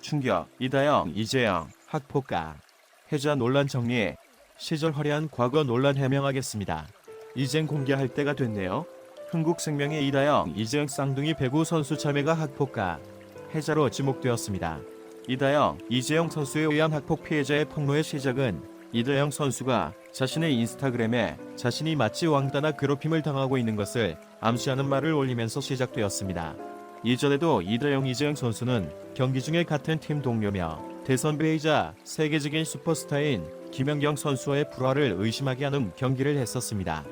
충격, 이다영, 이재영, 학폭가. 해자 논란 정리. 시절 화려한 과거 논란 해명하겠습니다. 이젠 공개할 때가 됐네요. 흥국생명의 이다영, 이재영 쌍둥이 배구 선수 자매가 학폭가. 해자로 지목되었습니다. 이다영, 이재영 선수에 의한 학폭 피해자의 폭로의 시작은 이다영 선수가 자신의 인스타그램에 자신이 마치 왕따나 괴롭힘을 당하고 있는 것을 암시하는 말을 올리면서 시작되었습니다. 이전에도 이다영, 이재영 선수는 경기 중에 같은 팀 동료며 대선배이자 세계적인 슈퍼스타인 김연경 선수와의 불화를 의심하게 하는 경기를 했었습니다.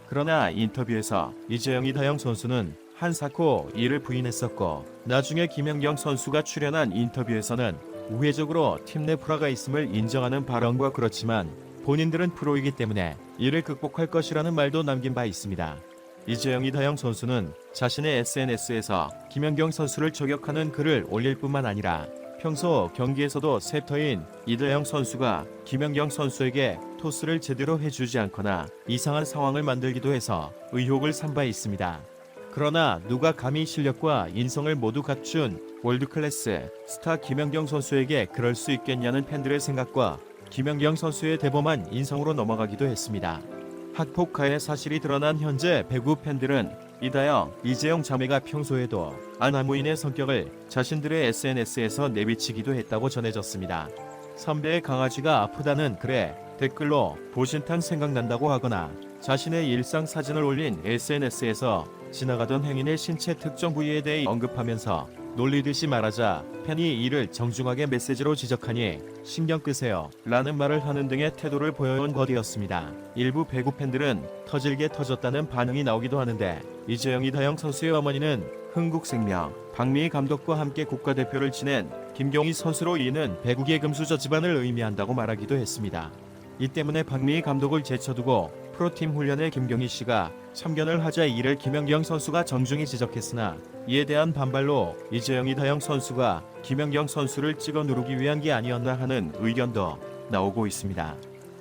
그러나 인터뷰에서 이재영, 이다영 선수는 한사코 이를 부인했었고, 나중에 김연경 선수가 출연한 인터뷰에서는 우회적으로 팀 내 불화가 있음을 인정하는 발언과 그렇지만 본인들은 프로이기 때문에 이를 극복할 것이라는 말도 남긴 바 있습니다. 이재영, 이다영 선수는 자신의 SNS에서 김연경 선수를 저격하는 글을 올릴 뿐만 아니라 평소 경기에서도 셉터인 이다영 선수가 김연경 선수에게 토스를 제대로 해주지 않거나 이상한 상황을 만들기도 해서 의혹을 산 바 있습니다. 그러나 누가 감히 실력과 인성을 모두 갖춘 월드클래스 스타 김연경 선수에게 그럴 수 있겠냐는 팬들의 생각과 김연경 선수의 대범한 인성으로 넘어가기도 했습니다. 학폭가의 사실이 드러난 현재 배구 팬들은 이다영, 이재영 자매가 평소에도 아나무인의 성격을 자신들의 SNS에서 내비치기도 했다고 전해졌습니다. 선배의 강아지가 아프다는 글에 댓글로 보신탕 생각난다고 하거나 자신의 일상 사진을 올린 SNS에서 지나가던 행인의 신체 특정 부위에 대해 언급하면서 놀리듯이 말하자 팬이 이를 정중하게 메시지로 지적하니 신경 끄세요 라는 말을 하는 등의 태도를 보여온 것이었습니다. 일부 배구 팬들은 터질게 터졌다는 반응이 나오기도 하는데, 이재영, 이다영 선수의 어머니는 흥국생명, 박미희 감독과 함께 국가대표를 지낸 김경희 선수로 이는 배구계 금수저 집안을 의미한다고 말하기도 했습니다. 이 때문에 박미희 감독을 제쳐두고 프로팀 훈련에 김경희 씨가 참견을 하자 이를 김연경 선수가 정중히 지적했으나, 이에 대한 반발로 이재영, 이다영 선수가 김연경 선수를 찍어 누르기 위한 게 아니었나 하는 의견도 나오고 있습니다.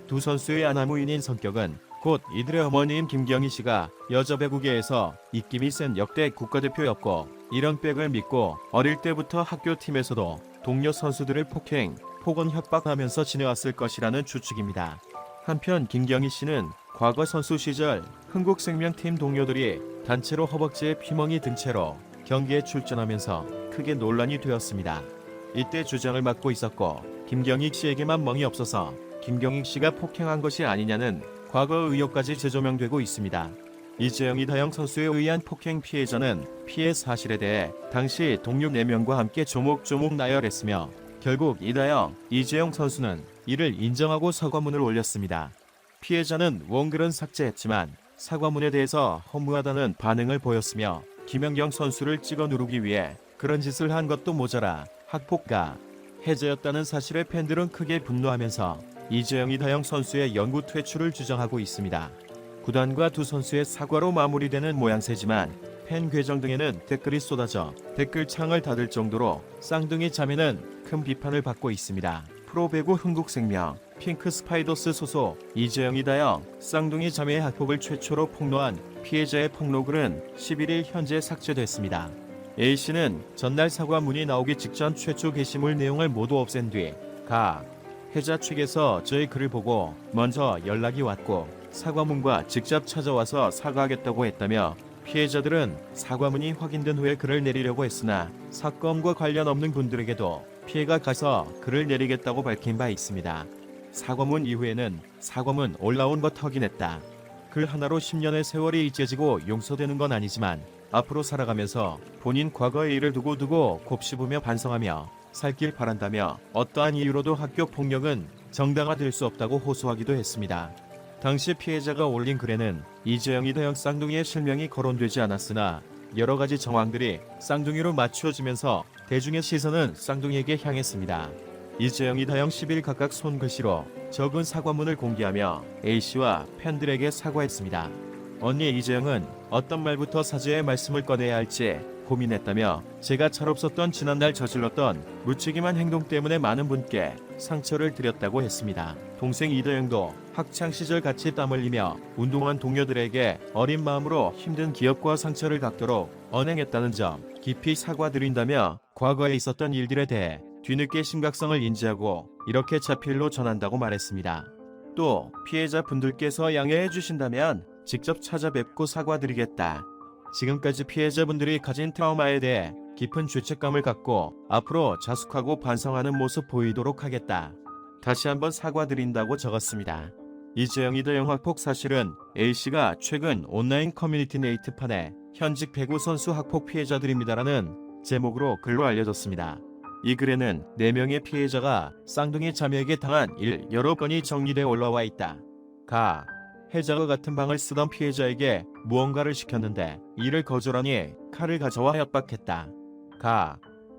두 선수의 아나무인인 성격은 곧 이들의 어머니인 김경희 씨가 여자 배구계에서 입김이 센 역대 국가대표였고, 이런 백을 믿고 어릴 때부터 학교팀에서도 동료 선수들을 폭행, 폭언 협박하면서 지내왔을 것이라는 추측입니다. 한편 김경희 씨는 과거 선수 시절 흥국생명팀 동료들이 단체로 허벅지에 피멍이 든 채로 경기에 출전하면서 크게 논란이 되었습니다. 이때 주장을 맡고 있었고, 김경희 씨에게만 멍이 없어서 김경희 씨가 폭행한 것이 아니냐는 과거 의혹까지 재조명되고 있습니다. 이재영, 이다영 선수에 의한 폭행 피해자는 피해 사실에 대해 당시 동료 4명과 함께 조목조목 나열했으며, 결국 이다영, 이재영 선수는 이를 인정하고 사과문을 올렸습니다. 피해자는 원글은 삭제했지만 사과문에 대해서 허무하다는 반응을 보였으며, 김연경 선수를 찍어 누르기 위해 그런 짓을 한 것도 모자라 학폭가, 해제였다는 사실에 팬들은 크게 분노하면서 이재영, 이다영 선수의 영구 퇴출을 주장하고 있습니다. 구단과 두 선수의 사과로 마무리되는 모양새지만 팬 계정 등에는 댓글이 쏟아져 댓글창을 닫을 정도로 쌍둥이 자매는 큰 비판을 받고 있습니다. 프로배구 흥국생명, 핑크 스파이더스 소속 이재영, 이다영 쌍둥이 자매의 학폭을 최초로 폭로한 피해자의 폭로글은 11일 현재 삭제됐습니다. A씨는 전날 사과문이 나오기 직전 최초 게시물 내용을 모두 없앤 뒤 해자 측에서 저의 글을 보고 먼저 연락이 왔고 사과문과 직접 찾아와서 사과하겠다고 했다며, 피해자들은 사과문이 확인된 후에 글을 내리려고 했으나 사건과 관련 없는 분들에게도 피해가 가서 글을 내리겠다고 밝힌 바 있습니다. 사과문 이후에는 사과문 올라온 것 확인했다. 글 하나로 10년의 세월이 잊혀지고 용서되는 건 아니지만 앞으로 살아가면서 본인 과거의 일을 두고두고 곱씹으며 반성하며 살길 바란다며, 어떠한 이유로도 학교 폭력은 정당화될 수 없다고 호소하기도 했습니다. 당시 피해자가 올린 글에는 이재영, 이다영 쌍둥이의 실명이 거론되지 않았으나 여러 가지 정황들이 쌍둥이로 맞추어지면서 대중의 시선은 쌍둥이에게 향했습니다. 이재영, 이다영 10일 각각 손글씨로 적은 사과문을 공개하며 A씨와 팬들에게 사과했습니다. 언니 이재영은 어떤 말부터 사죄의 말씀을 꺼내야 할지 고민했다며, 제가 철없었던 지난날 저질렀던 무책임한 행동 때문에 많은 분께 상처를 드렸다고 했습니다. 동생 이다영도 학창시절 같이 땀 흘리며 운동한 동료들에게 어린 마음으로 힘든 기억과 상처를 갖도록 언행했다는 점 깊이 사과드린다며, 과거에 있었던 일들에 대해 뒤늦게 심각성을 인지하고 이렇게 자필로 전한다고 말했습니다. 또 피해자분들께서 양해해 주신다면 직접 찾아뵙고 사과드리겠다. 지금까지 피해자분들이 가진 트라우마에 대해 깊은 죄책감을 갖고 앞으로 자숙하고 반성하는 모습 보이도록 하겠다. 다시 한번 사과드린다고 적었습니다. 이재영 이다영 학폭 사실은 A씨가 최근 온라인 커뮤니티 네이트판에 현직 배구 선수 학폭 피해자들입니다라는 제목으로 글로 알려졌습니다. 이 글에는 4명의 피해자가 쌍둥이 자매에게 당한 일 여러 건이 정리돼 올라와 있다. 가. 해자와 같은 방을 쓰던 피해자에게 무언가를 시켰는데 이를 거절하니 칼을 가져와 협박했다. 가.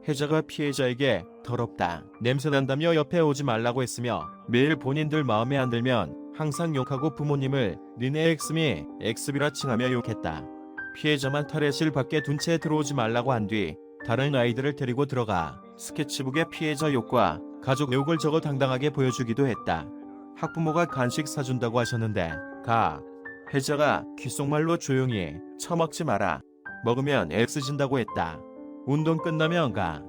해자가 피해자에게 더럽다, 냄새난다며 옆에 오지 말라고 했으며 매일 본인들 마음에 안 들면 항상 욕하고 부모님을 니네 엑스미 엑스비라 칭하며 욕했다. 피해자만 탈의실 밖에 둔 채 들어오지 말라고 한 뒤 다른 아이들을 데리고 들어가 스케치북에 피해자 욕과 가족 욕을 적어 당당하게 보여주기도 했다. 학부모가 간식 사준다고 하셨는데 가. 해자가 귓속말로 조용히 처먹지 마라, 먹으면 X진다고 했다. 운동 끝나면 가.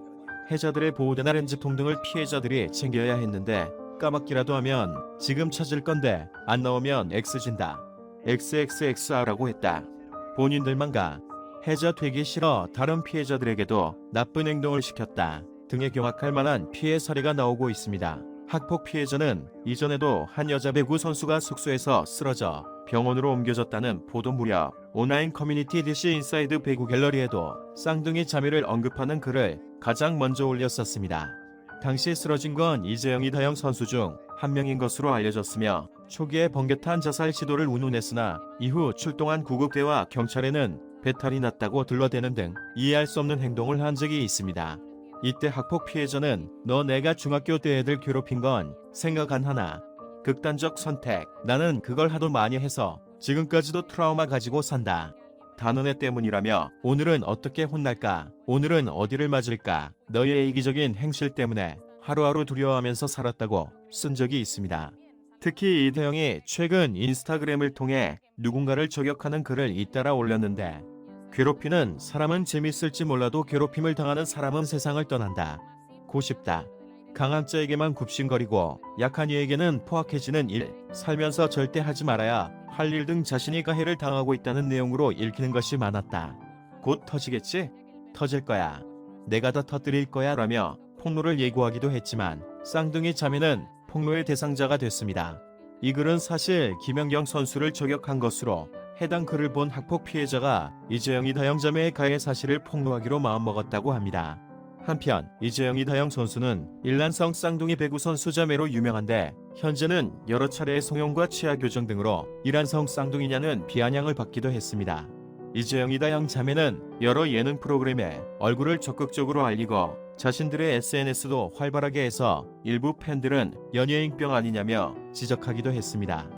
해자들의 보호대나 렌즈통 등을 피해자들이 챙겨야 했는데 까먹기라도 하면 지금 찾을 건데 안 나오면 X진다, XXXR라고 했다. 본인들만 가. 해자 되기 싫어 다른 피해자들에게도 나쁜 행동을 시켰다 등의 경악할 만한 피해 사례가 나오고 있습니다. 학폭 피해자는 이전에도 한 여자 배구 선수가 숙소에서 쓰러져 병원으로 옮겨졌다는 보도 무렵 온라인 커뮤니티 DC 인사이드 배구 갤러리에도 쌍둥이 자매를 언급하는 글을 가장 먼저 올렸었습니다. 당시 쓰러진 건 이재영 이다영 선수 중 한 명인 것으로 알려졌으며 초기에 번개탄 자살 시도를 운운했으나 이후 출동한 구급대와 경찰에는 배탈이 났다고 둘러대는 등 이해할 수 없는 행동을 한 적이 있습니다. 이때 학폭 피해자는 너 내가 중학교 때 애들 괴롭힌 건 생각 안 하나? 극단적 선택. 나는 그걸 하도 많이 해서 지금까지도 트라우마 가지고 산다. 단언해 때문이라며 오늘은 어떻게 혼날까? 오늘은 어디를 맞을까? 너의 이기적인 행실 때문에 하루하루 두려워하면서 살았다고 쓴 적이 있습니다. 특히 이다영이 최근 인스타그램을 통해 누군가를 저격하는 글을 잇따라 올렸는데 괴롭히는 사람은 재밌을지 몰라도 괴롭힘을 당하는 사람은 세상을 떠난다. 고쉽다. 강한 자에게만 굽신거리고 약한 이에게는 포악해지는 일, 살면서 절대 하지 말아야 할 일 등 자신이 가해를 당하고 있다는 내용으로 읽히는 것이 많았다. 곧 터지겠지? 터질 거야. 내가 다 터뜨릴 거야 라며 폭로를 예고하기도 했지만 쌍둥이 자매는 폭로의 대상자가 됐습니다. 이 글은 사실 김연경 선수를 저격한 것으로 해당 글을 본 학폭 피해자가 이재영 이다영 자매의 가해 사실을 폭로하기로 마음먹었다고 합니다. 한편 이재영 이다영 선수는 일란성 쌍둥이 배구 선수 자매로 유명한데 현재는 여러 차례의 성형과 치아 교정 등으로 일란성 쌍둥이냐는 비아냥을 받기도 했습니다. 이재영 이다영 자매는 여러 예능 프로그램에 얼굴을 적극적으로 알리고 자신들의 SNS도 활발하게 해서 일부 팬들은 연예인병 아니냐며 지적하기도 했습니다.